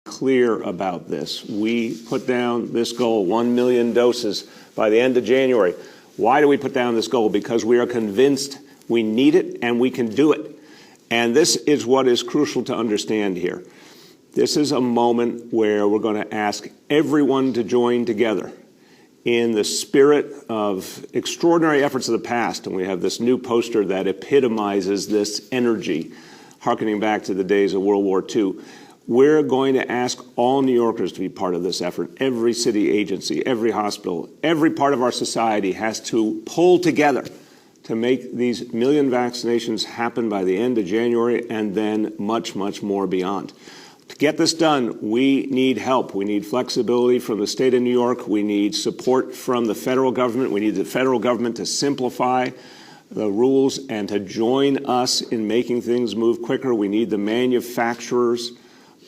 clear about this. We put down this goal, 1 million doses by the end of January. Why do we put down this goal? Because we are convinced we need it and we can do it. And this is what is crucial to understand here. This is a moment where we're going to ask everyone to join together in the spirit of extraordinary efforts of the past. And we have this new poster that epitomizes this energy, harkening back to the days of World War II. We're going to ask all New Yorkers to be part of this effort. Every city agency, every hospital, every part of our society has to pull together to make these million vaccinations happen by the end of January and then much, much more beyond. To get this done, we need help. We need flexibility from the state of New York. We need support from the federal government. We need the federal government to simplify the rules and to join us in making things move quicker. We need the manufacturers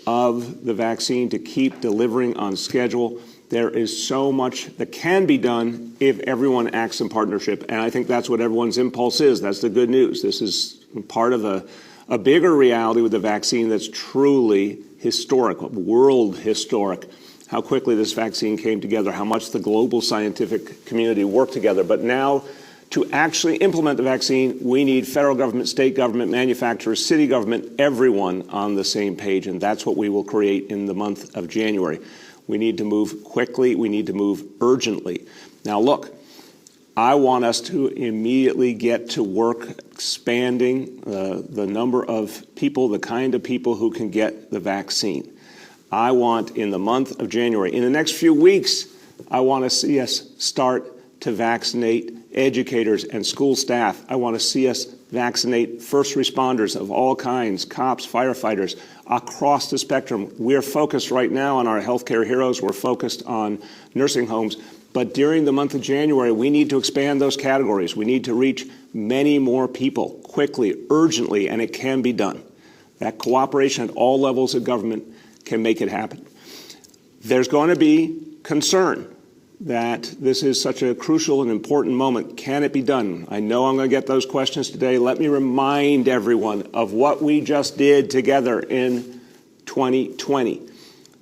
of the vaccine to keep delivering on schedule. There is so much that can be done if everyone acts in partnership, and I think that's what everyone's impulse is. That's the good news. This is part of a bigger reality with the vaccine that's truly historic, world historic, how quickly this vaccine came together, how much the global scientific community worked together. But now, to actually implement the vaccine, we need federal government, state government, manufacturers, city government, everyone on the same page, and that's what we will create in the month of January. We need to move quickly. We need to move urgently. Now, look, I want us to immediately get to work expanding the number of people, the kind of people who can get the vaccine. I want, in the month of January, in the next few weeks, I want to see us start to vaccinate educators and school staff. I want to see us vaccinate first responders of all kinds, cops, firefighters, across the spectrum. We're focused right now on our healthcare heroes. We're focused on nursing homes. But during the month of January, we need to expand those categories. We need to reach many more people quickly, urgently, and it can be done. That cooperation at all levels of government can make it happen. There's going to be concern that this is such a crucial and important moment. Can it be done? I know I'm going to get those questions today. Let me remind everyone of what we just did together in 2020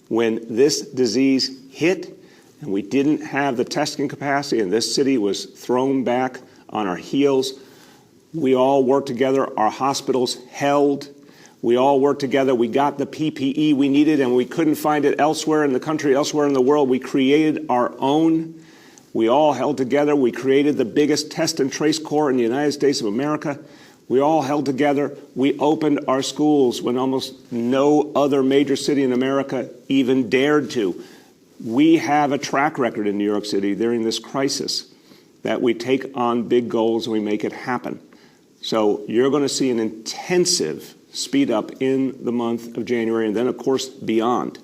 when this disease hit and we didn't have the testing capacity and this city was thrown back on our heels. We all worked together. Our hospitals held. We all worked together. We got the PPE we needed, and we couldn't find it elsewhere in the country, elsewhere in the world. We created our own. We all held together. We created the biggest test and trace corps in the United States of America. We all held together. We opened our schools when almost no other major city in America even dared to. We have a track record in New York City during this crisis that we take on big goals and we make it happen. So you're going to see an intensive speed up in the month of January and then, of course, beyond.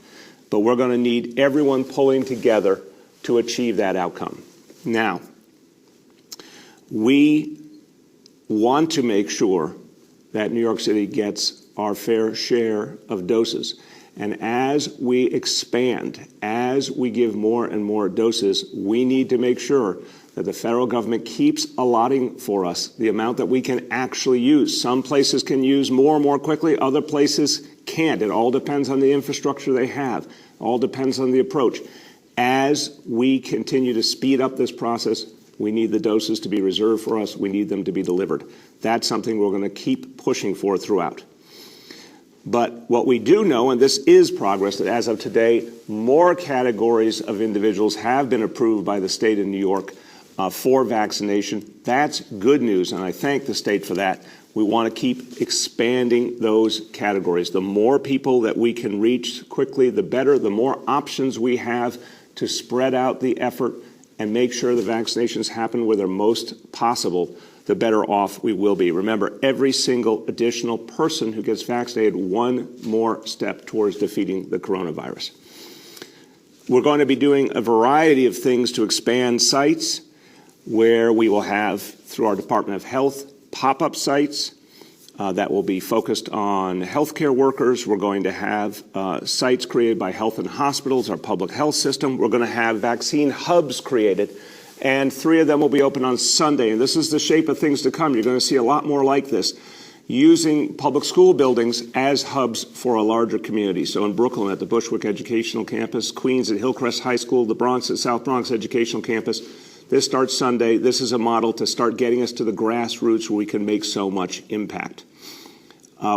But we're going to need everyone pulling together to achieve that outcome. Now, we want to make sure that New York City gets our fair share of doses. And as we expand, as we give more and more doses, we need to make sure that the federal government keeps allotting for us the amount that we can actually use. Some places can use more quickly, other places can't. It all depends on the infrastructure they have. It all depends on the approach. As we continue to speed up this process, we need the doses to be reserved for us. We need them to be delivered. That's something we're going to keep pushing for throughout. But what we do know, and this is progress, that as of today, more categories of individuals have been approved by the state of New York for vaccination. That's good news, and I thank the state for that. We want to keep expanding those categories. The more people that we can reach quickly, the better. The more options we have to spread out the effort and make sure the vaccinations happen where they're most possible, the better off we will be. Remember, every single additional person who gets vaccinated, one more step towards defeating the coronavirus. We're going to be doing a variety of things to expand sites where we will have, through our Department of Health, pop-up sites that will be focused on healthcare workers. We're going to have sites created by health and hospitals, our public health system. We're going to have vaccine hubs created, and 3 of them will be open on Sunday. And this is the shape of things to come. You're going to see a lot more like this. using public school buildings as hubs for a larger community. So in Brooklyn at the Bushwick Educational Campus, Queens at Hillcrest High School, the Bronx at South Bronx Educational Campus. This starts Sunday. This is a model to start getting us to the grassroots where we can make so much impact.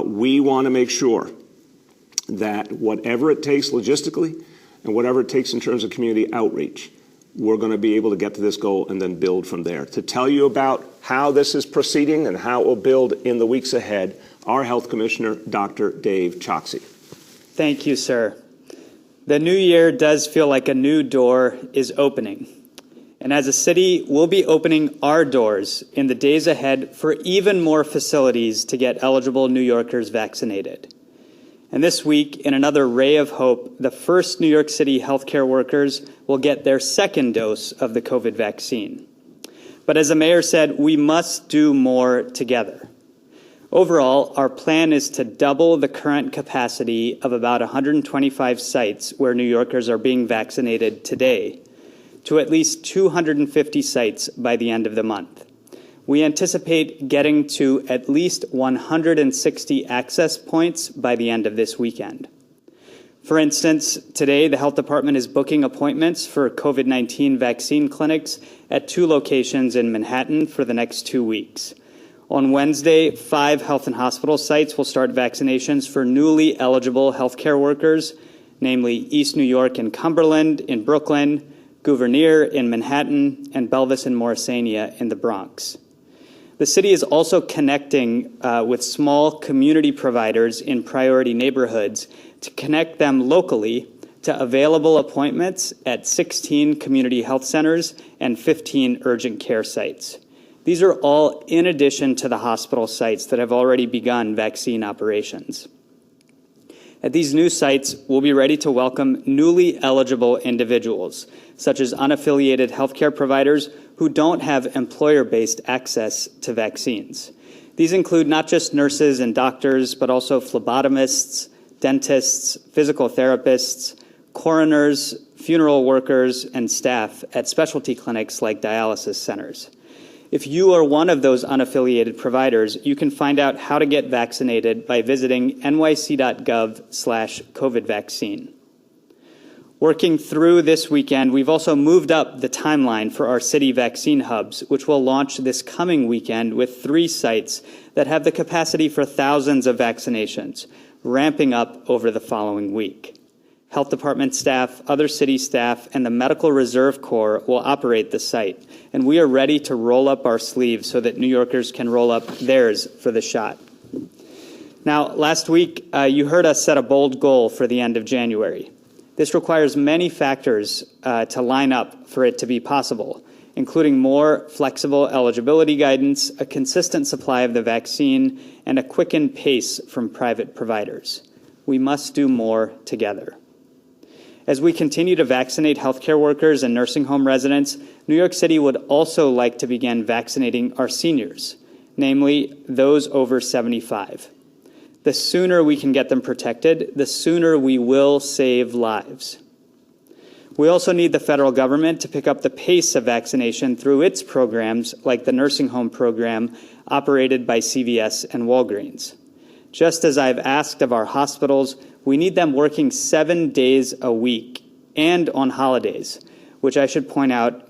We want to make sure that whatever it takes logistically and whatever it takes in terms of community outreach, we're going to be able to get to this goal and then build from there. To tell you about how this is proceeding and how it will build in the weeks ahead, our Health Commissioner, Dr. Dave Choksi. Thank you, sir. The new year does feel like a new door is opening. And as a city, we'll be opening our doors in the days ahead for even more facilities to get eligible New Yorkers vaccinated. And this week, in another ray of hope, the first New York City healthcare workers will get their second dose of the COVID vaccine. But as the mayor said, we must do more together. Overall, our plan is to double the current capacity of about 125 sites where New Yorkers are being vaccinated today to at least 250 sites by the end of the month. We anticipate getting to at least 160 access points by the end of this weekend. For instance, today the health department is booking appointments for COVID-19 vaccine clinics at 2 locations in Manhattan for the next 2 weeks. On Wednesday, 5 health and hospital sites will start vaccinations for newly eligible healthcare workers, namely East New York and Cumberland in Brooklyn, Gouverneur in Manhattan, and Belvis and Morrisania in the Bronx. The city is also connecting with small community providers in priority neighborhoods to connect them locally to available appointments at 16 community health centers and 15 urgent care sites. These are all in addition to the hospital sites that have already begun vaccine operations. At these new sites, we'll be ready to welcome newly eligible individuals, such as unaffiliated healthcare providers who don't have employer-based access to vaccines. These include not just nurses and doctors, but also phlebotomists, dentists, physical therapists, coroners, funeral workers, and staff at specialty clinics like dialysis centers. If you are one of those unaffiliated providers, you can find out how to get vaccinated by visiting nyc.gov/COVID vaccine. Working through this weekend, we've also moved up the timeline for our city vaccine hubs, which will launch this coming weekend with 3 sites that have the capacity for thousands of vaccinations, ramping up over the following week. Health department staff, other city staff, and the Medical Reserve Corps will operate the site, and we are ready to roll up our sleeves so that New Yorkers can roll up theirs for the shot. Now, last week, you heard us set a bold goal for the end of January. This requires many factors to line up for it to be possible, including more flexible eligibility guidance, a consistent supply of the vaccine, and a quickened pace from private providers. We must do more together. As we continue to vaccinate healthcare workers and nursing home residents, New York City would also like to begin vaccinating our seniors, namely those over 75. The sooner we can get them protected, the sooner we will save lives. We also need the federal government to pick up the pace of vaccination through its programs like the nursing home program operated by CVS and Walgreens. Just as I've asked of our hospitals, we need them working 7 days a week and on holidays, which I should point out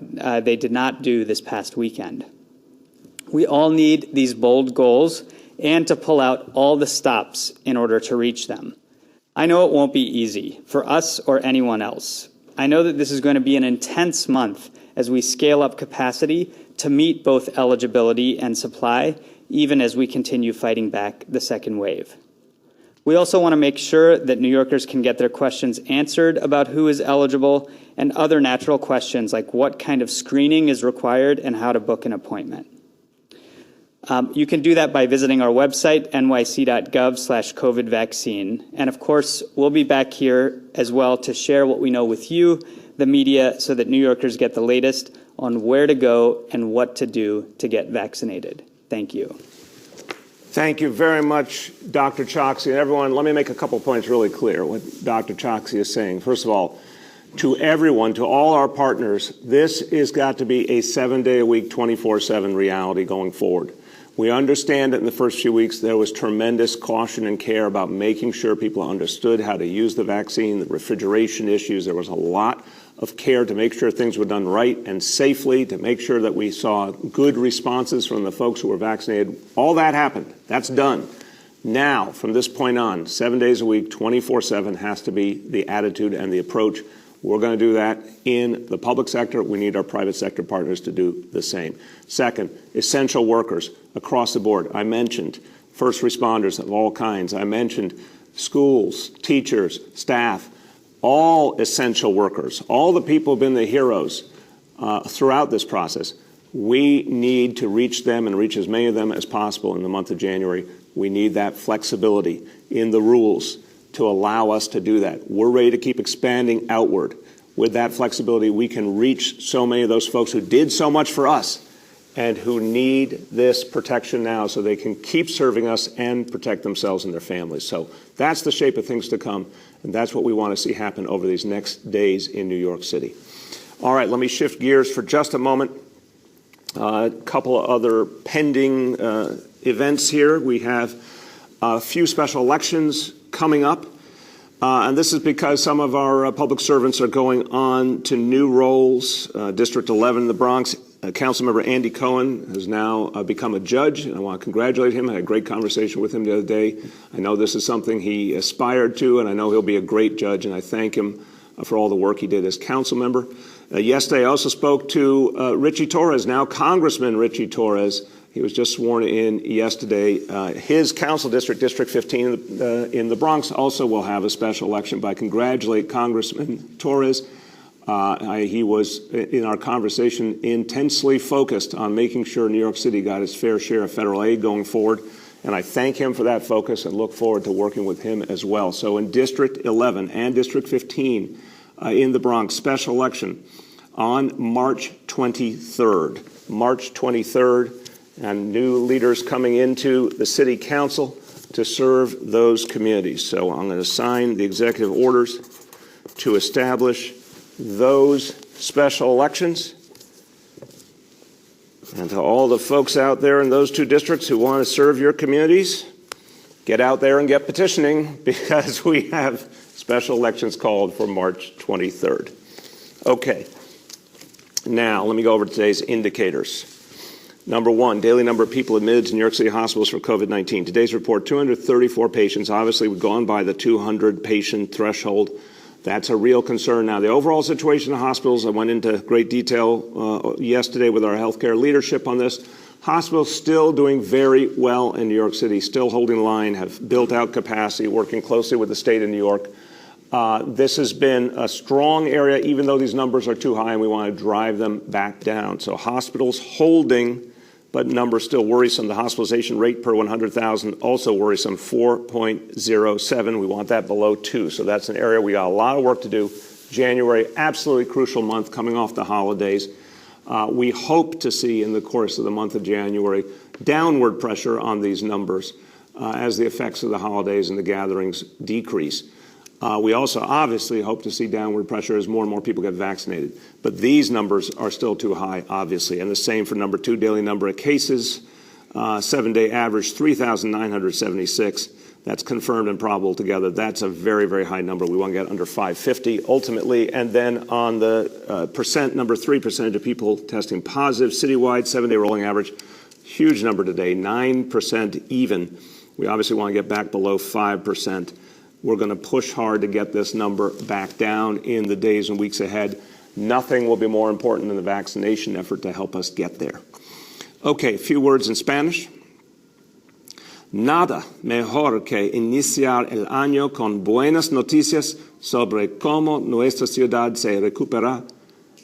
they did not do this past weekend. We all need these bold goals and to pull out all the stops in order to reach them. I know it won't be easy for us or anyone else. I know that this is going to be an intense month as we scale up capacity to meet both eligibility and supply, even as we continue fighting back the second wave. We also want to make sure that New Yorkers can get their questions answered about who is eligible and other natural questions like what kind of screening is required and how to book an appointment. You can do that by visiting our website, nyc.gov/COVID vaccine. And of course, we'll be back here as well to share what we know with you, the media, so that New Yorkers get the latest on where to go and what to do to get vaccinated. Thank you. Thank you very much, Dr. Choksi. And everyone, let me make a couple points really clear what Dr. Choksi is saying. First of all, to everyone, to all our partners, this has got to be a 7-day-a-week, 24/7 reality going forward. We understand that in the first few weeks there was tremendous caution and care about making sure people understood how to use the vaccine, the refrigeration issues. There was a lot of care to make sure things were done right and safely, to make sure that we saw good responses from the folks who were vaccinated. All that happened. That's done. Now, from this point on, 7 days a week, 24/7 has to be the attitude and the approach. We're going to do that in the public sector. We need our private sector partners to do the same. Second, essential workers across the board. I mentioned first responders of all kinds. I mentioned schools, teachers, staff, all essential workers, all the people who've been the heroes throughout this process. We need to reach them and reach as many of them as possible in the month of January. We need that flexibility in the rules to allow us to do that. We're ready to keep expanding outward. With that flexibility, we can reach so many of those folks who did so much for us and who need this protection now so they can keep serving us and protect themselves and their families. So that's the shape of things to come, and that's what we want to see happen over these next days in New York City. All right, let me shift gears for just a moment. A couple of other pending events here. We have a few special elections coming up, and this is because some of our public servants are going on to new roles. District 11 in the Bronx, Councilmember Andy Cohen has now become a judge, and I want to congratulate him. I had a great conversation with him the other day. I know this is something he aspired to, and I know he'll be a great judge, and I thank him for all the work he did as council member. Yesterday, I also spoke to Richie Torres, now Congressman Richie Torres. He was just sworn in yesterday. His council district, District 15 in the Bronx, also will have a special election. But I congratulate Congressman Torres. He was, in our conversation, intensely focused on making sure New York City got its fair share of federal aid going forward. And I thank him for that focus and look forward to working with him as well. So in District 11 and District 15 in the Bronx, special election on March 23rd. March 23rd. And new leaders coming into the city council to serve those communities. So I'm going to sign the executive orders to establish those special elections. And to all the folks out there in those two districts who want to serve your communities, get out there and get petitioning, because we have special elections called for March 23rd. Okay. Now, let me go over today's indicators. Number one, daily number of people admitted to New York City hospitals for COVID-19. Today's report, 234 patients. Obviously, we've gone by the 200 patient threshold. That's a real concern now. The overall situation in the hospitals, I went into great detail yesterday with our healthcare leadership on this. Hospitals still doing very well in New York City, still holding the line, have built out capacity, working closely with the state of New York. This has been a strong area, even though these numbers are too high, and we want to drive them back down. So hospitals holding, but numbers still worrisome. The hospitalization rate per 100,000 also worrisome, 4.07. We want that below 2. So that's an area we got a lot of work to do. January, absolutely crucial month coming off the holidays. We hope to see in the course of the month of January downward pressure on these numbers as the effects of the holidays and the gatherings decrease. We also obviously hope to see downward pressure as more and more people get vaccinated. But these numbers are still too high, obviously. And the same for number two, daily number of cases. 7-day average, 3,976. That's confirmed and probable together. That's a very, very high number. We want to get under 550 ultimately. And then on the percent, number 3 percentage of people testing positive citywide, 7-day rolling average. Huge number today, 9% even. We obviously want to get back below 5%. We're going to push hard to get this number back down in the days and weeks ahead. Nothing will be more important than the vaccination effort to help us get there. Okay, a few words in Spanish. Nada mejor que iniciar el año con buenas noticias sobre cómo nuestra ciudad se recupera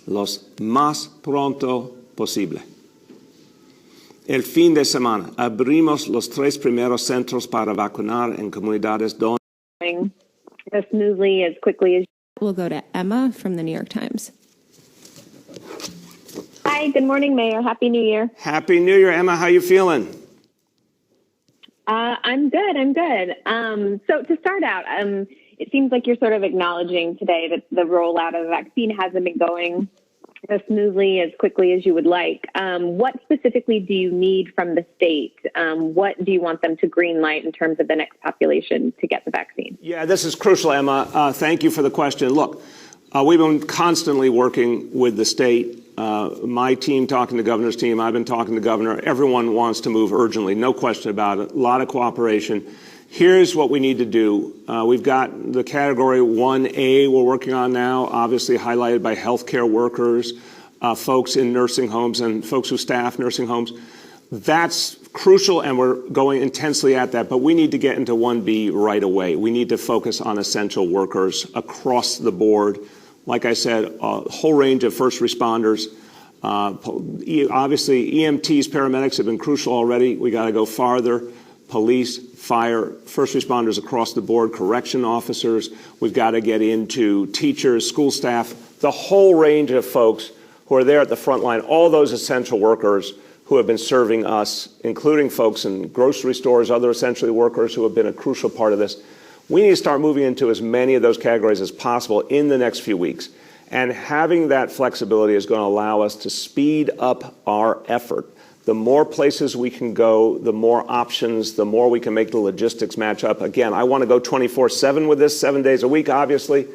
lo más pronto posible. El fin de semana abrimos los 3 primeros centros para vacunar en comunidades donde as smoothly, as quickly as. We'll go to Emma from the New York Times. Hi, good morning, Mayor. Happy New Year. Happy New Year, Emma. How you feeling? I'm good. So to start out, it seems like you're sort of acknowledging today that the rollout of the vaccine hasn't been going as smoothly, as quickly as you would like. What specifically do you need from the state? What do you want them to green light in terms of the next population to get the vaccine? Yeah, this is crucial, Emma. Thank you for the question. Look, we've been constantly working with the state. My team talking to the governor's team. I've been talking to the governor. Everyone wants to move urgently, no question about it. A lot of cooperation. Here's what we need to do. We've got the category 1A we're working on now, obviously highlighted by healthcare workers, folks in nursing homes and folks who staff nursing homes. That's crucial, and we're going intensely at that, but we need to get into 1B right away. We need to focus on essential workers across the board. Like I said, a whole range of first responders. Obviously, EMTs, paramedics have been crucial already. We got to go farther. Police, fire, first responders across the board, correction officers. We've got to get into teachers, school staff, the whole range of folks who are there at the front line, all those essential workers who have been serving us, including folks in grocery stores, other essential workers who have been a crucial part of this. We need to start moving into as many of those categories as possible in the next few weeks. And having that flexibility is going to allow us to speed up our effort. The more places we can go, the more options, the more we can make the logistics match up. Again, I want to go 24/7 with this, 7 days a week, obviously.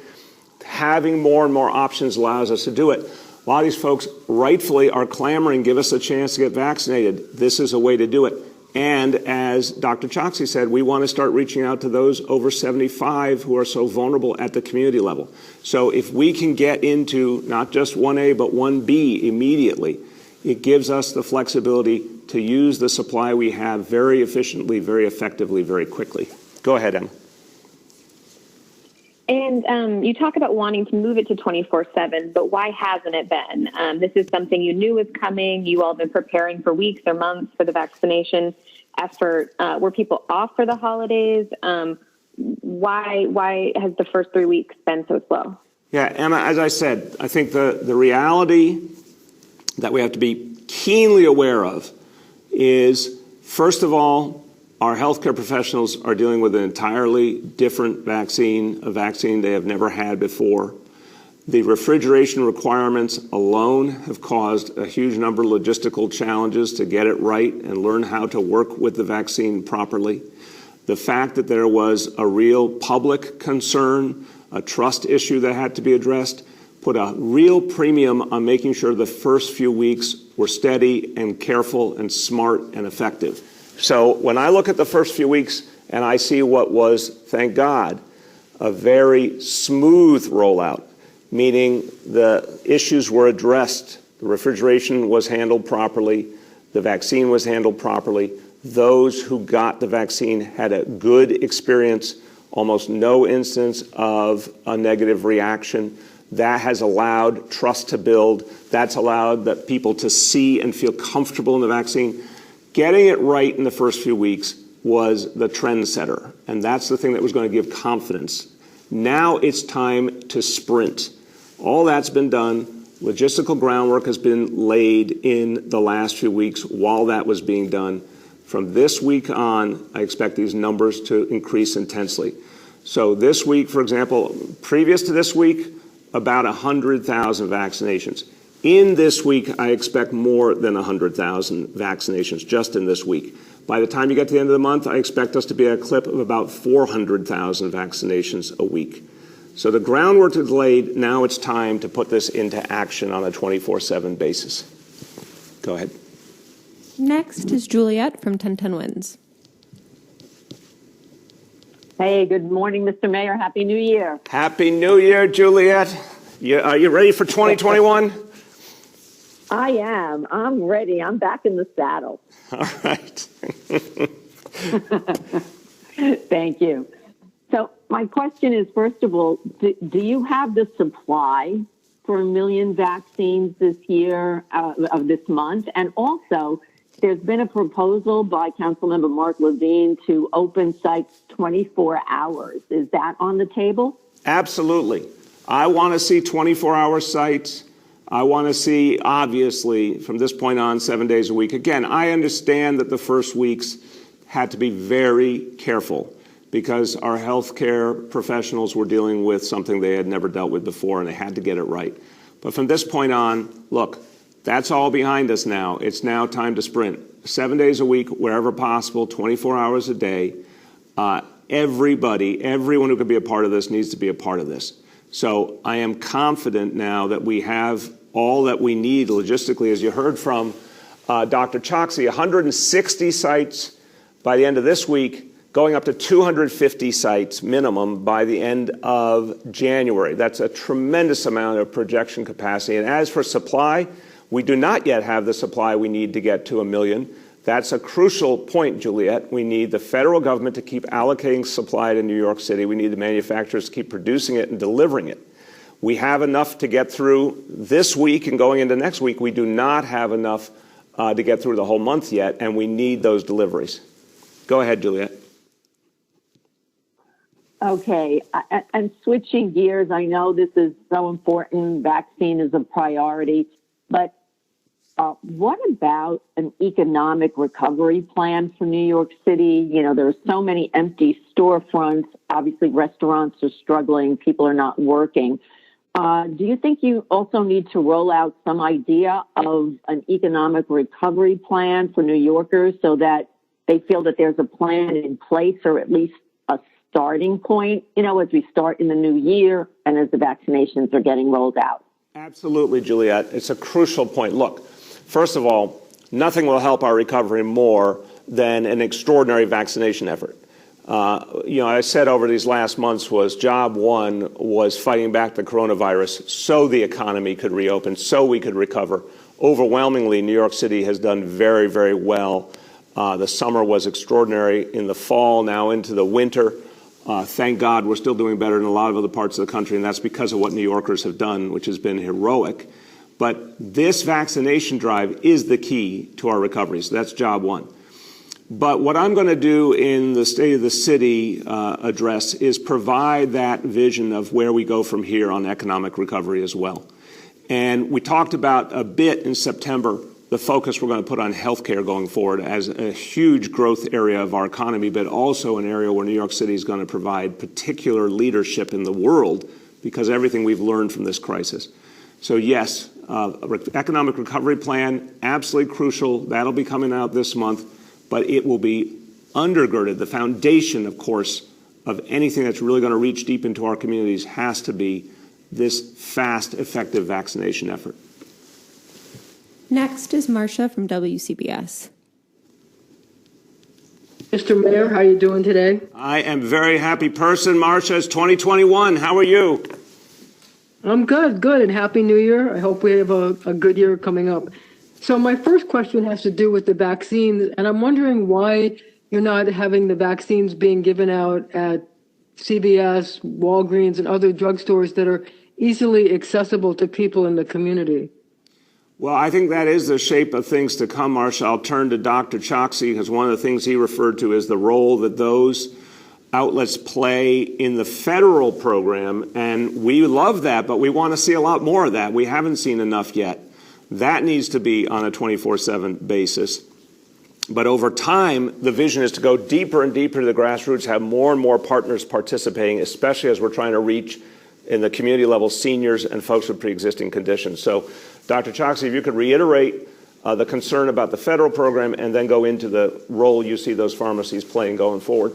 Having more and more options allows us to do it. A lot of these folks rightfully are clamoring, give us a chance to get vaccinated. This is a way to do it. And as Dr. Choksi said, we want to start reaching out to those over 75 who are so vulnerable at the community level. So if we can get into not just 1A, but 1B immediately, it gives us the flexibility to use the supply we have very efficiently, very effectively, very quickly. Go ahead, Emma. And you talk about wanting to move it to 24/7, but why hasn't it been? This is something you knew was coming. You all have been preparing for weeks or months for the vaccination effort. Were people off for the holidays? Why has the first 3 weeks been so slow? Yeah, Emma, as I said, I think the reality that we have to be keenly aware of is, first of all, our healthcare professionals are dealing with an entirely different vaccine, a vaccine they have never had before. The refrigeration requirements alone have caused a huge number of logistical challenges to get it right and learn how to work with the vaccine properly. The fact that there was a real public concern, a trust issue that had to be addressed, put a real premium on making sure the first few weeks were steady and careful and smart and effective. So when I look at the first few weeks and I see what was, thank God, a very smooth rollout, meaning the issues were addressed, the refrigeration was handled properly, the vaccine was handled properly, those who got the vaccine had a good experience, almost no instance of a negative reaction. That has allowed trust to build. That's allowed that people to see and feel comfortable in the vaccine. Getting it right in the first few weeks was the trendsetter, and that's the thing that was going to give confidence. Now it's time to sprint. All that's been done. Logistical groundwork has been laid in the last few weeks while that was being done. From this week on, I expect these numbers to increase intensely. So this week, for example, previous to this week, about 100,000 vaccinations. In this week, I expect more than 100,000 vaccinations just in this week. By the time you get to the end of the month, I expect us to be at a clip of about 400,000 vaccinations a week. So the groundwork is laid. Now it's time to put this into action on a 24/7 basis. Go ahead. Next is Juliet from 1010 Wins. Hey, good morning, Mr. Mayor. Happy New Year. Happy New Year, Juliet. Are you ready for 2021? I am. I'm ready. I'm back in the saddle. All right. Thank you. So my question is, first of all, do you have the supply for 1 million vaccines this year, of this month? And also, there's been a proposal by Councilmember Mark Levine to open sites 24 hours. Is that on the table? Absolutely. I want to see 24-hour sites. I want to see, obviously, from this point on, 7 days a week. Again, I understand that the first weeks had to be very careful because our healthcare professionals were dealing with something they had never dealt with before, and they had to get it right. But from this point on, look, that's all behind us now. It's now time to sprint. 7 days a week, wherever possible, 24 hours a day. Everyone who could be a part of this needs to be a part of this. So I am confident now that we have all that we need logistically, as you heard from Dr. Choksi, 160 sites by the end of this week, going up to 250 sites minimum by the end of January. That's a tremendous amount of projection capacity. And as for supply, we do not yet have the supply we need to get to 1 million. That's a crucial point, Juliet. We need the federal government to keep allocating supply to New York City. We need the manufacturers to keep producing it and delivering it. We have enough to get through this week and going into next week. We do not have enough to get through the whole month yet, and we need those deliveries. Go ahead, Juliet. Okay, and switching gears, I know this is so important. Vaccine is a priority, but what about an economic recovery plan for New York City? You know, there are so many empty storefronts. Obviously, restaurants are struggling. People are not working. Do you think you also need to roll out some idea of an economic recovery plan for New Yorkers so that they feel that there's a plan in place, or at least a starting point, you know, as we start in the new year and as the vaccinations are getting rolled out? Absolutely, Juliet. It's a crucial point. Look, first of all, nothing will help our recovery more than an extraordinary vaccination effort. I said over these last months was job one was fighting back the coronavirus so the economy could reopen, so we could recover. Overwhelmingly, New York City has done very, very well. The summer was extraordinary. In the fall, now into the winter, thank God we're still doing better than a lot of other parts of the country, and that's because of what New Yorkers have done, which has been heroic. But this vaccination drive is the key to our recovery, so that's job one. But what I'm going to do in the State of the City address is provide that vision of where we go from here on economic recovery as well. And we talked about a bit in September the focus we're going to put on healthcare going forward as a huge growth area of our economy, but also an area where New York City is going to provide particular leadership in the world because of everything we've learned from this crisis. So yes, economic recovery plan, absolutely crucial. That'll be coming out this month, but it will be undergirded. The foundation, of course, of anything that's really going to reach deep into our communities has to be this fast, effective vaccination effort. Next is Marcia from WCBS. Mr. Mayor, how are you doing today? I am a very happy person, Marcia. It's 2021. How are you? I'm good, and Happy New Year. I hope we have a good year coming up. So my first question has to do with the vaccines, and I'm wondering why you're not having the vaccines being given out at CVS, Walgreens, and other drugstores that are easily accessible to people in the community. Well, I think that is the shape of things to come, Marcia. I'll turn to Dr. Choksi because one of the things he referred to is the role that those outlets play in the federal program, and we love that, but we want to see a lot more of that. We haven't seen enough yet. That needs to be on a 24/7 basis. But over time, the vision is to go deeper and deeper to the grassroots, have more and more partners participating, especially as we're trying to reach in the community level seniors and folks with pre-existing conditions. So, Dr. Choksi, if you could reiterate the concern about the federal program and then go into the role you see those pharmacies playing going forward.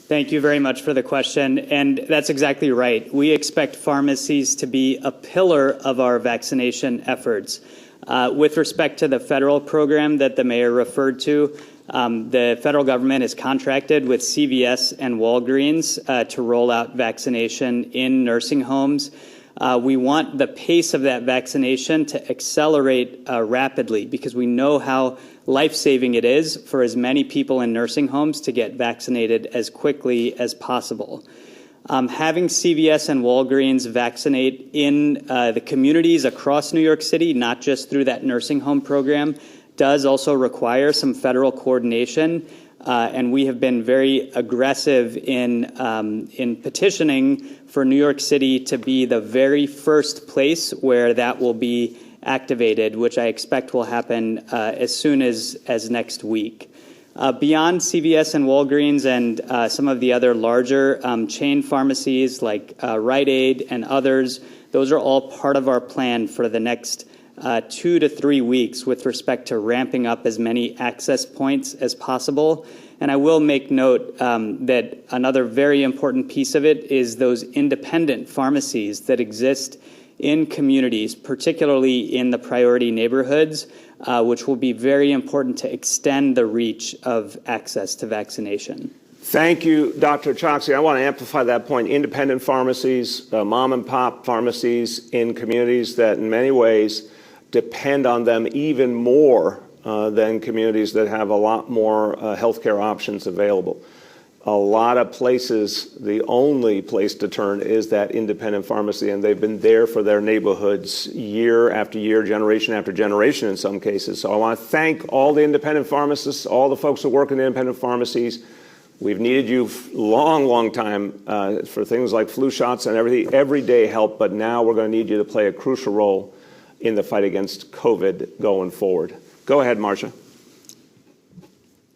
Thank you very much for the question, and that's exactly right. We expect pharmacies to be a pillar of our vaccination efforts. With respect to the federal program that the mayor referred to, the federal government is contracted with CVS and Walgreens to roll out vaccination in nursing homes. We want the pace of that vaccination to accelerate rapidly because we know how life-saving it is for as many people in nursing homes to get vaccinated as quickly as possible. Having CVS and Walgreens vaccinate in the communities across New York City, not just through that nursing home program, does also require some federal coordination. And we have been very aggressive in petitioning for New York City to be the very first place where that will be activated, which I expect will happen as soon as next week. Beyond CVS and Walgreens and some of the other larger chain pharmacies like Rite Aid and others, those are all part of our plan for the next 2 to 3 weeks with respect to ramping up as many access points as possible. And I will make note that another very important piece of it is those independent pharmacies that exist in communities, particularly in the priority neighborhoods, which will be very important to extend the reach of access to vaccination. Thank you, Dr. Choksi. I want to amplify that point. Independent pharmacies, mom and pop pharmacies in communities that in many ways depend on them even more than communities that have a lot more healthcare options available. A lot of places, the only place to turn is that independent pharmacy, and they've been there for their neighborhoods year after year, generation after generation in some cases. So I want to thank all the independent pharmacists, all the folks who work in independent pharmacies. We've needed you long time for things like flu shots and everyday help, but now we're going to need you to play a crucial role in the fight against COVID going forward. Go ahead, Marcia.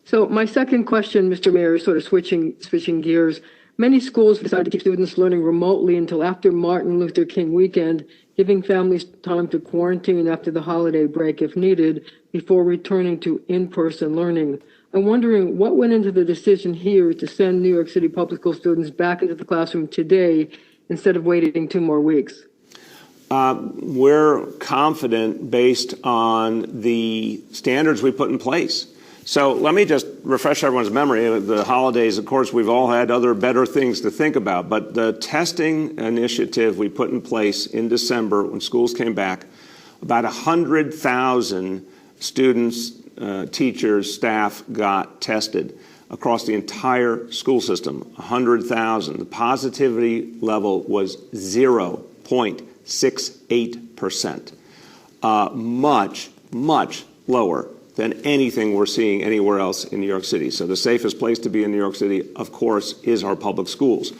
So my second question, Mr. Mayor, is sort of switching gears. Many schools decided to keep students learning remotely until after Martin Luther King weekend, giving families time to quarantine after the holiday break if needed, before returning to in-person learning. I'm wondering what went into the decision here to send New York City public school students back into the classroom today instead of waiting 2 more weeks? We're confident based on the standards we put in place. So let me just refresh everyone's memory. The holidays, of course, we've all had other better things to think about, but the testing initiative we put in place in December when schools came back, about 100,000 students, teachers, staff got tested across the entire school system, 100,000. The positivity level was 0.68%, much lower than anything we're seeing anywhere else in New York City. So the safest place to be in New York City, of course, is our public schools.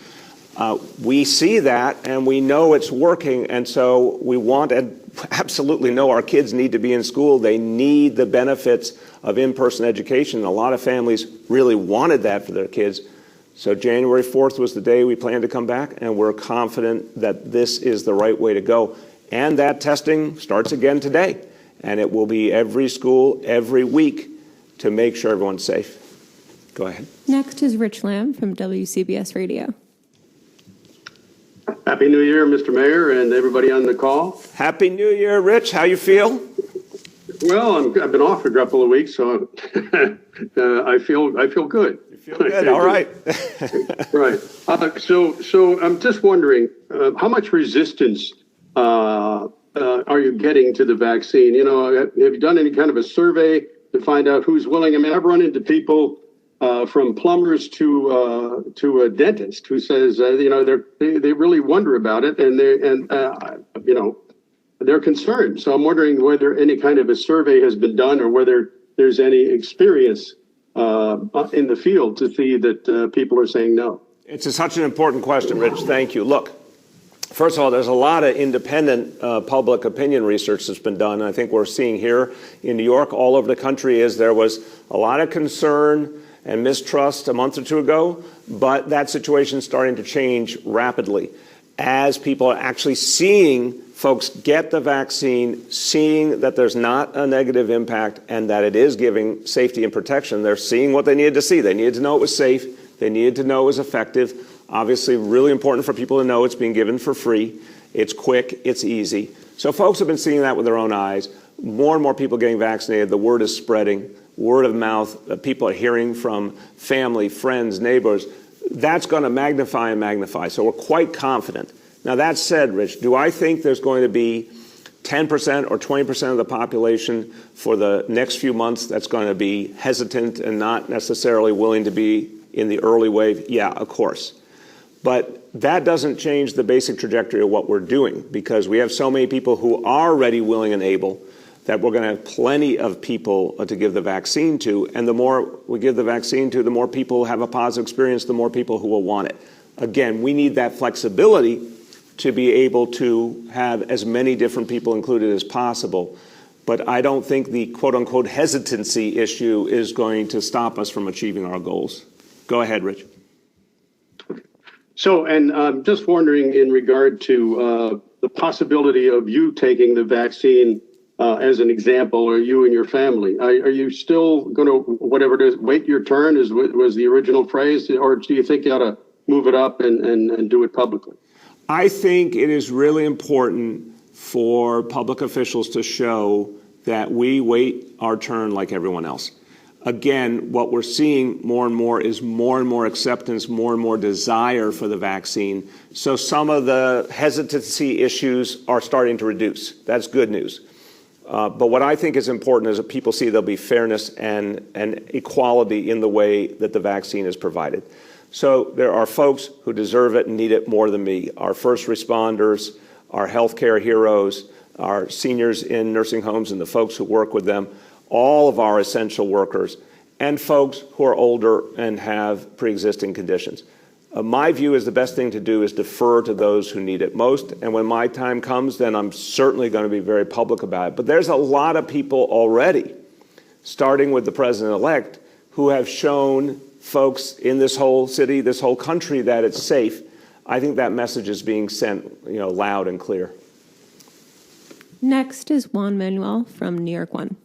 We see that and we know it's working, and so we want and absolutely know our kids need to be in school. They need the benefits of in-person education. A lot of families really wanted that for their kids. So January 4th was the day we planned to come back, and we're confident that this is the right way to go. And that testing starts again today. And it will be every school, every week, to make sure everyone's safe. Go ahead. Next is Rich Lamb from WCBS Radio. Happy New Year, Mr. Mayor, and everybody on the call. Happy New Year, Rich. How you feel? Well, I've been off for a couple of weeks, so I feel good. You feel good. All right. Right. So I'm just wondering, how much resistance are you getting to the vaccine? You know, have you done any kind of a survey to find out who's willing? I mean, I've run into people from plumbers to a dentist who says, you know, they really wonder about it, and you know, they're concerned. So I'm wondering whether any kind of a survey has been done, or whether there's any experience in the field to see that people are saying no. It's such an important question, Rich. Thank you. Look. First of all, there's a lot of independent public opinion research that's been done. I think we're seeing here in New York, all over the country, is there was a lot of concern and mistrust a month or two ago, but that situation is starting to change rapidly as people are actually seeing folks get the vaccine, seeing that there's not a negative impact and that it is giving safety and protection. They're seeing what they needed to see. They needed to know it was safe. They needed to know it was effective. Obviously, really important for people to know it's being given for free. It's quick. It's easy. So folks have been seeing that with their own eyes. More and more people getting vaccinated. The word is spreading. Word of mouth. People are hearing from family, friends, neighbors. That's going to magnify and magnify. So we're quite confident. Now, that said, Rich, do I think there's going to be 10% or 20% of the population for the next few months that's going to be hesitant and not necessarily willing to be in the early wave? Yeah, of course. But that doesn't change the basic trajectory of what we're doing, because we have so many people who are ready, willing, and able that we're going to have plenty of people to give the vaccine to. And the more we give the vaccine to, the more people have a positive experience, the more people who will want it. Again, we need that flexibility to be able to have as many different people included as possible. But I don't think the quote-unquote hesitancy issue is going to stop us from achieving our goals. Go ahead, Rich. So, and I'm just wondering in regard to the possibility of you taking the vaccine as an example, or you and your family. Are you still going to, whatever it is, wait your turn, was the original phrase, or do you think you ought to move it up and do it publicly? I think it is really important for public officials to show that we wait our turn like everyone else. Again, what we're seeing more and more acceptance, more and more desire for the vaccine. So some of the hesitancy issues are starting to reduce. That's good news. But what I think is important is that people see there'll be fairness and equality in the way that the vaccine is provided. So there are folks who deserve it and need it more than me. Our first responders, our healthcare heroes, our seniors in nursing homes and the folks who work with them, all of our essential workers, and folks who are older and have pre-existing conditions. My view is the best thing to do is defer to those who need it most, and when my time comes, then I'm certainly going to be very public about it. But there's a lot of people already, starting with the president-elect, who have shown folks in this whole city, this whole country, that it's safe. I think that message is being sent, loud and clear. Next is Juan Manuel from New York 1.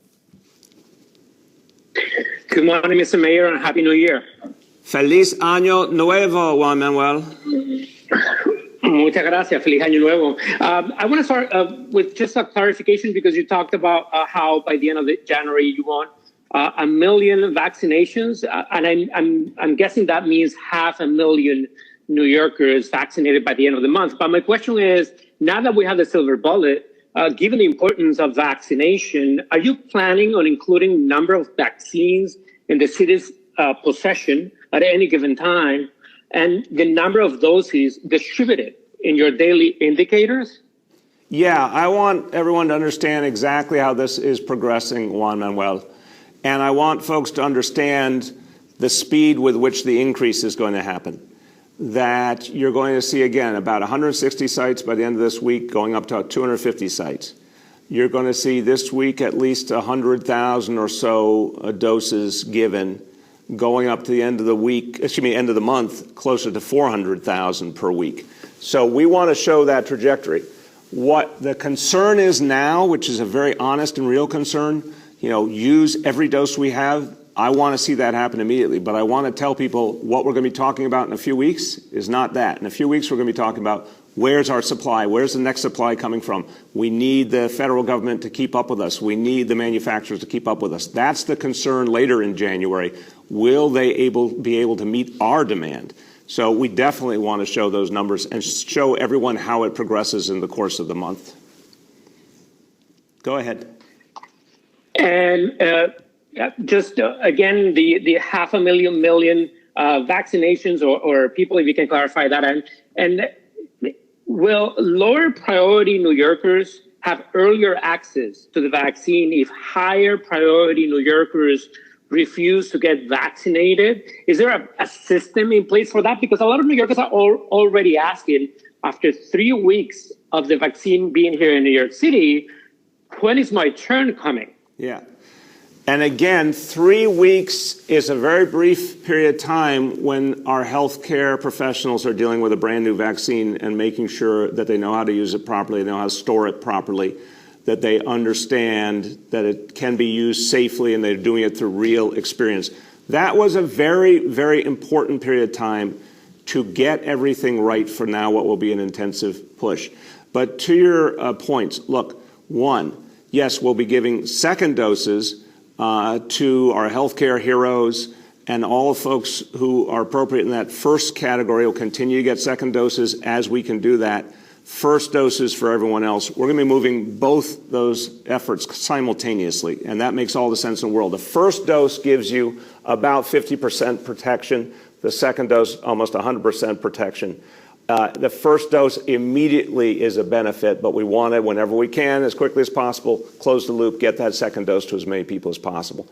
Good morning, Mr. Mayor, and Happy New Year. Feliz Año Nuevo, Juan Manuel. Muchas gracias. Feliz Año Nuevo. I want to start with just a clarification because you talked about how by the end of January you want 1 million vaccinations, and I'm guessing that means 500,000 New Yorkers vaccinated by the end of the month. But my question is, now that we have the silver bullet, given the importance of vaccination, are you planning on including number of vaccines in the city's possession at any given time and the number of doses distributed in your daily indicators? Yeah, I want everyone to understand exactly how this is progressing, Juan Manuel. And I want folks to understand the speed with which the increase is going to happen. That you're going to see, again, about 160 sites by the end of this week, going up to 250 sites. You're going to see this week at least 100,000 or so doses given, going up to the end of the week, end of the month, closer to 400,000 per week. So we want to show that trajectory. What the concern is now, which is a very honest and real concern, use every dose we have. I want to see that happen immediately, but I want to tell people what we're going to be talking about in a few weeks is not that. In a few weeks, we're going to be talking about where's our supply, where's the next supply coming from. We need the federal government to keep up with us. We need the manufacturers to keep up with us. That's the concern later in January. Will they be able to meet our demand? So we definitely want to show those numbers and show everyone how it progresses in the course of the month. Go ahead. And just again, the 500,000 vaccinations or people, if you can clarify that. And will lower priority New Yorkers have earlier access to the vaccine if higher priority New Yorkers refuse to get vaccinated? Is there a system in place for that? Because a lot of New Yorkers are already asking, after 3 weeks of the vaccine being here in New York City, when is my turn coming? Yeah. And again, 3 weeks is a very brief period of time when our healthcare professionals are dealing with a brand new vaccine and making sure that they know how to use it properly, they know how to store it properly, that they understand that it can be used safely and they're doing it through real experience. That was a very, very important period of time to get everything right for now what will be an intensive push. But to your points, look, one, yes, we'll be giving second doses to our healthcare heroes and all folks who are appropriate in that first category will continue to get second doses as we can do that. First doses for everyone else. We're going to be moving both those efforts simultaneously, and that makes all the sense in the world. The first dose gives you about 50% protection. The second dose, almost 100% protection. The first dose immediately is a benefit, but we want to, whenever we can, as quickly as possible, close the loop, get that second dose to as many people as possible.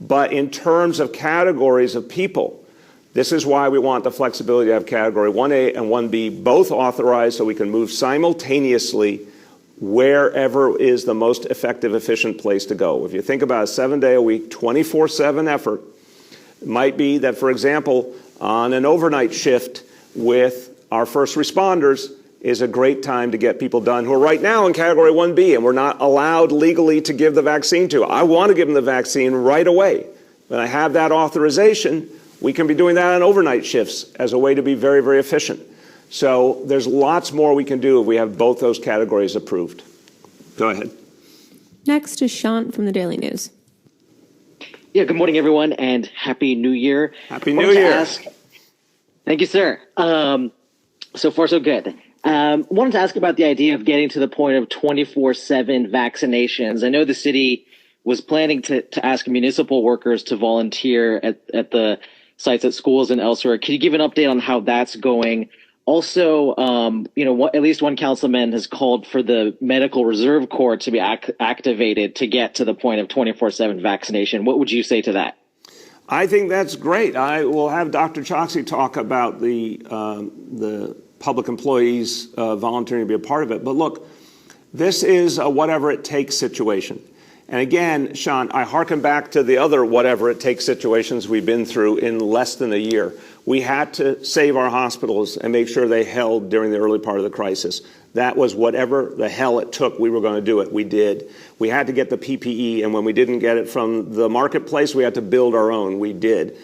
But in terms of categories of people, this is why we want the flexibility to have category 1A and 1B both authorized so we can move simultaneously wherever is the most effective, efficient place to go. If you think about a 7-day-a-week, 24/7 effort, it might be that, for example, on an overnight shift with our first responders is a great time to get people done who are right now in Category 1B and we're not allowed legally to give the vaccine to. I want to give them the vaccine right away. When I have that authorization, we can be doing that on overnight shifts as a way to be very, very efficient. So there's lots more we can do if we have both those categories approved. Go ahead. Next is Sean from the Daily News. Yeah, good morning, everyone, and Happy New Year. Happy New Year. Thank you, sir. So far, so good. Wanted to ask about the idea of getting to the point of 24/7 vaccinations. I know the city was planning to ask municipal workers to volunteer at the sites at schools and elsewhere. Can you give an update on how that's going? Also, at least one councilman has called for the Medical Reserve Corps to be activated to get to the point of 24/7 vaccination. What would you say to that? I think that's great. I will have Dr. Choksi talk about the public employees volunteering to be a part of it. But look, this is a whatever it takes situation. And again, Sean, I hearken back to the other whatever it takes situations we've been through in less than a year. We had to save our hospitals and make sure they held during the early part of the crisis. That was whatever the hell it took, we were going to do it. We did. We had to get the PPE, and when we didn't get it from the marketplace, we had to build our own. We did.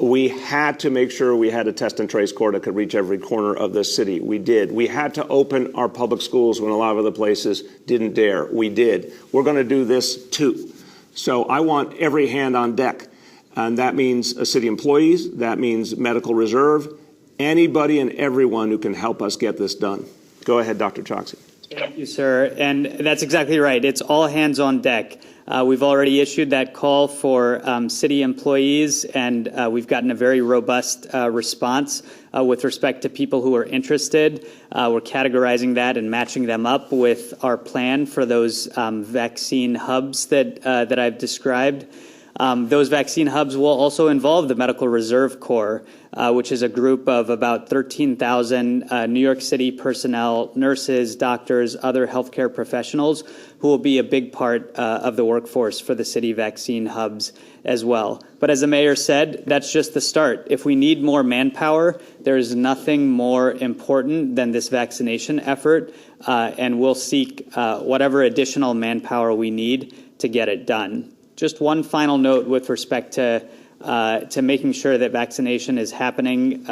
We had to make sure we had a test and trace corps that could reach every corner of the city. We did. We had to open our public schools when a lot of other places didn't dare. We did. We're going to do this too. So I want every hand on deck. And that means city employees. That means medical reserve. Anybody and everyone who can help us get this done. Go ahead, Dr. Choksi. Thank you, sir. And that's exactly right. It's all hands on deck. We've already issued that call for city employees, and we've gotten a very robust response with respect to people who are interested. We're categorizing that and matching them up with our plan for those vaccine hubs that I've described. Those vaccine hubs will also involve the Medical Reserve Corps, which is a group of about 13,000 New York City personnel, nurses, doctors, other healthcare professionals who will be a big part of the workforce for the city vaccine hubs as well. But as the mayor said, that's just the start. If we need more manpower, there is nothing more important than this vaccination effort, and we'll seek whatever additional manpower we need to get it done. Just one final note with respect to making sure that vaccination is happening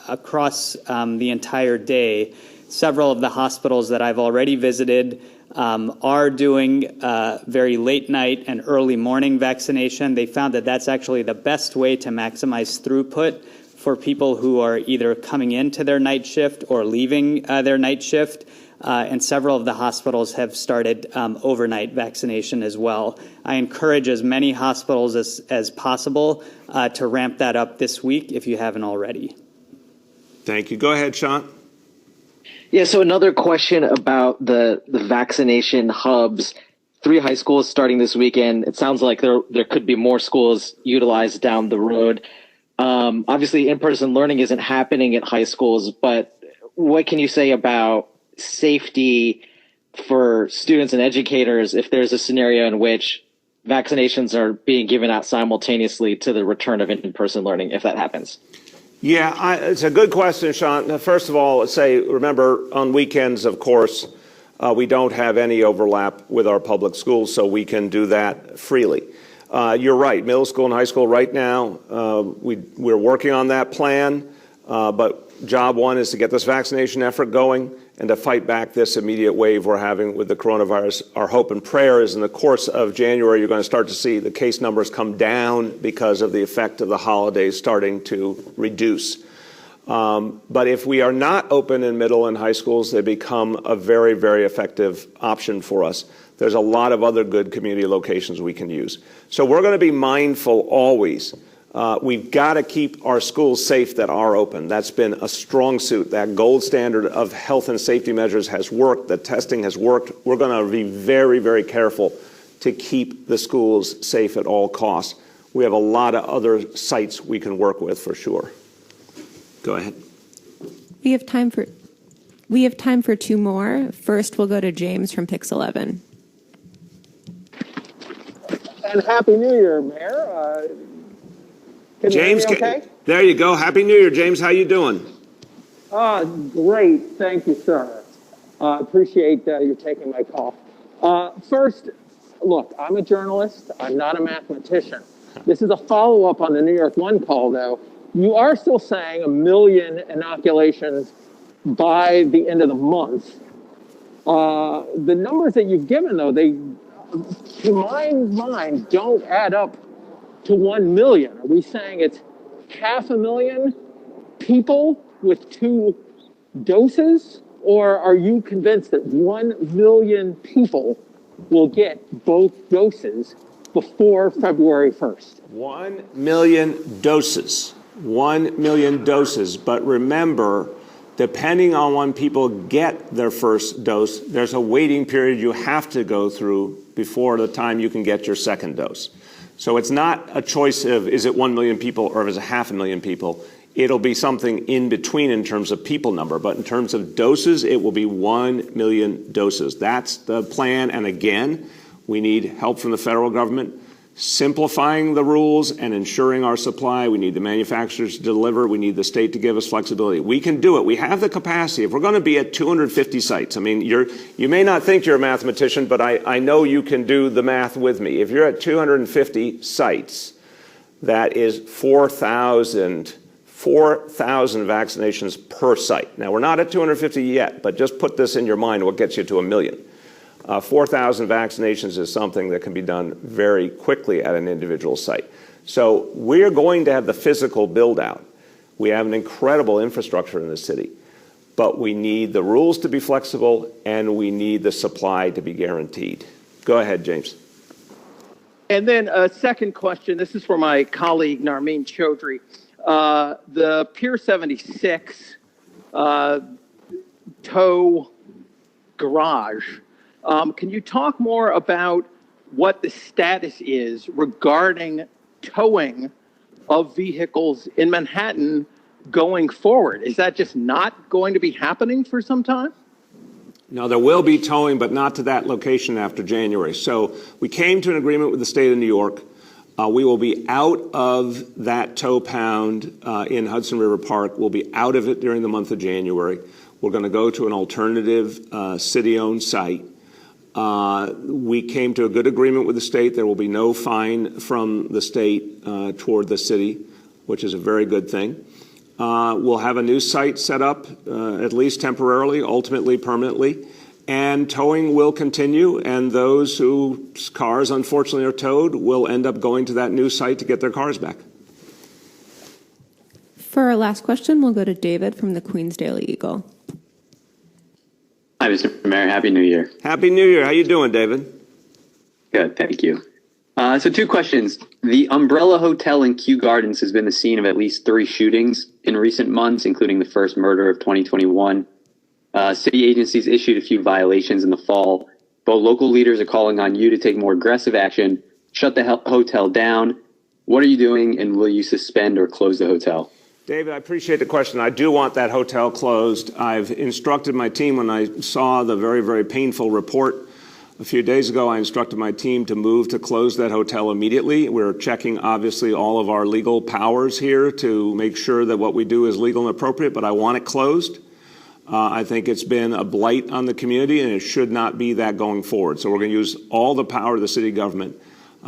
across the entire day. Several of the hospitals that I've already visited are doing very late night and early morning vaccination. They found that that's actually the best way to maximize throughput for people who are either coming into their night shift or leaving their night shift. And several of the hospitals have started overnight vaccination as well. I encourage as many hospitals as possible to ramp that up this week if you haven't already. Thank you. Go ahead, Sean. Yeah, so another question about the vaccination hubs. 3 high schools starting this weekend. It sounds like there could be more schools utilized down the road. Obviously, in-person learning isn't happening at high schools, but what can you say about safety for students and educators if there's a scenario in which vaccinations are being given out simultaneously to the return of in-person learning, if that happens? Yeah, it's a good question, Sean. First of all, remember, on weekends, of course, we don't have any overlap with our public schools, so we can do that freely. You're right, middle school and high school right now, we're working on that plan, but job one is to get this vaccination effort going and to fight back this immediate wave we're having with the coronavirus. Our hope and prayer is in the course of January, you're going to start to see the case numbers come down because of the effect of the holidays starting to reduce. But if we are not open in middle and high schools, they become a very, very effective option for us. There's a lot of other good community locations we can use. So we're going to be mindful always. We've got to keep our schools safe that are open. That's been a strong suit. That gold standard of health and safety measures has worked. The testing has worked. We're going to be very, very careful to keep the schools safe at all costs. We have a lot of other sites we can work with for sure. Go ahead. We have time for We have time for two more. First, we'll go to James from Pix 11. And Happy New Year, Mayor. Can James, you hear me okay? There you go. Happy New Year, James. How you doing? Great. Thank you, sir. Appreciate you taking my call. First, look, I'm a journalist. I'm not a mathematician. This is a follow-up on the New York 1 call, though. You are still saying 1 million inoculations by the end of the month. The numbers that you've given, though, they, to my mind, don't add up to 1 million. Are we saying it's 500,000 people with 2 doses? Or are you convinced that 1 million people will get both doses before February 1st? 1 million doses. 1 million doses. But remember, depending on when people get their first dose, there's a waiting period you have to go through before the time you can get your second dose. So it's not a choice of is it 1 million people or is it 500,000 people. It'll be something in between in terms of people number. But in terms of doses, it will be 1 million doses. That's the plan. And again, we need help from the federal government, simplifying the rules and ensuring our supply. We need the manufacturers to deliver. We need the state to give us flexibility. We can do it. We have the capacity. If we're going to be at 250 sites, I mean, you may not think you're a mathematician, but I know you can do the math with me. If you're at 250 sites, that is 4,000 vaccinations per site. Now, we're not at 250 yet, but just put this in your mind, what gets you to 1 million. 4,000 vaccinations is something that can be done very quickly at an individual site. So we're going to have the physical build out. We have an incredible infrastructure in the city, but we need the rules to be flexible and we need the supply to be guaranteed. Go ahead, James. And then a second question. This is for my colleague, Narmeen Chaudhry. The Pier 76 tow garage. Can you talk more about what the status is regarding towing of vehicles in Manhattan going forward? Is that just not going to be happening for some time? No, there will be towing, but not to that location after January. So we came to an agreement with the state of New York. We will be out of that tow pound in Hudson River Park. We'll be out of it during the month of January. We're going to go to an alternative city-owned site. We came to a good agreement with the state. There will be no fine from the state toward the city, which is a very good thing. We'll have a new site set up, at least temporarily, ultimately permanently. And towing will continue, and those whose cars, unfortunately, are towed will end up going to that new site to get their cars back. For our last question, we'll go to David from the Queens Daily Eagle. Hi, Mr. Mayor. Happy New Year. Happy New Year. How you doing, David? Good, thank you. So 2 questions. The Umbrella Hotel in Kew Gardens has been the scene of at least 3 shootings in recent months, including the first murder of 2021. City agencies issued a few violations in the fall. Both local leaders are calling on you to take more aggressive action, shut the hotel down. What are you doing, and will you suspend or close the hotel? David, I appreciate the question. I do want that hotel closed. I've instructed my team when I saw the very, very painful report a few days ago. I instructed my team to move to close that hotel immediately. We're checking, obviously, all of our legal powers here to make sure that what we do is legal and appropriate, but I want it closed. I think it's been a blight on the community, and it should not be that going forward. So we're going to use all the power of the city government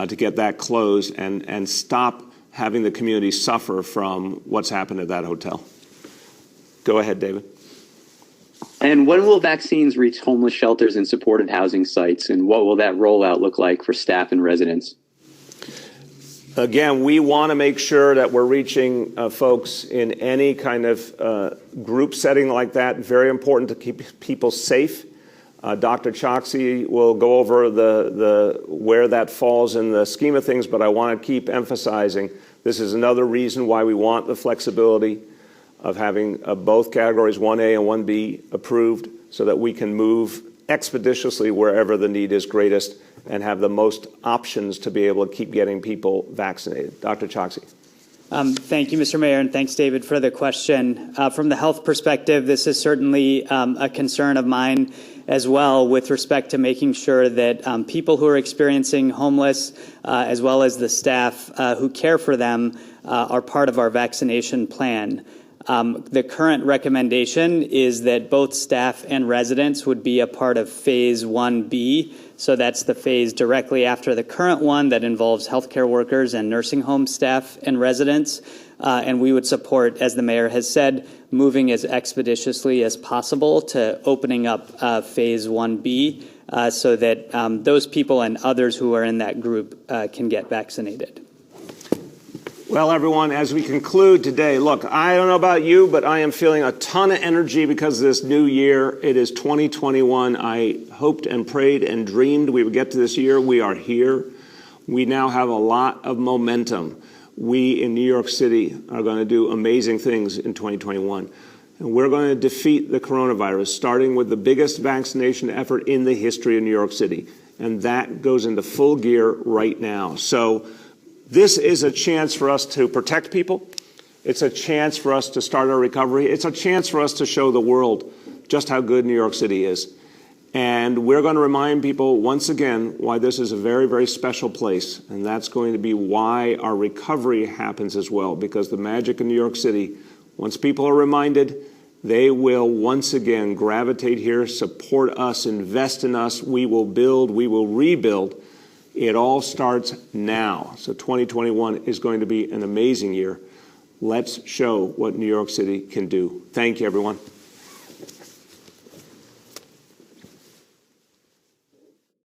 to get that closed and stop having the community suffer from what's happened at that hotel. Go ahead, David. And when will vaccines reach homeless shelters and supported housing sites, and what will that rollout look like for staff and residents? Again, we want to make sure that we're reaching folks in any kind of group setting like that. Very important to keep people safe. Dr. Choksi will go over the where that falls in the scheme of things, but I want to keep emphasizing this is another reason why we want the flexibility of having both categories 1A and 1B approved so that we can move expeditiously wherever the need is greatest and have the most options to be able to keep getting people vaccinated. Dr. Choksi. Thank you, Mr. Mayor, and thanks, David, for the question. From the health perspective, this is certainly a concern of mine as well with respect to making sure that people who are experiencing homeless, as well as the staff who care for them, are part of our vaccination plan. The current recommendation is that both staff and residents would be a part of Phase 1B. So that's the phase directly after the current one that involves healthcare workers and nursing home staff and residents. And we would support, as the mayor has said, moving as expeditiously as possible to opening up Phase 1B so that those people and others who are in that group can get vaccinated. Well, everyone, as we conclude today, look, I don't know about you, but I am feeling a ton of energy because of this new year. It is 2021. I hoped and prayed and dreamed we would get to this year. We are here. We now have a lot of momentum. We in New York City are going to do amazing things in 2021. And we're going to defeat the coronavirus, starting with the biggest vaccination effort in the history of New York City. And that goes into full gear right now. So this is a chance for us to protect people. It's a chance for us to start our recovery. It's a chance for us to show the world just how good New York City is. And we're going to remind people once again why this is a very, very special place. And that's going to be why our recovery happens as well, because the magic in New York City, once people are reminded, they will once again gravitate here, support us, invest in us. We will build, we will rebuild. It all starts now. So 2021 is going to be an amazing year. Let's show what New York City can do. Thank you, everyone.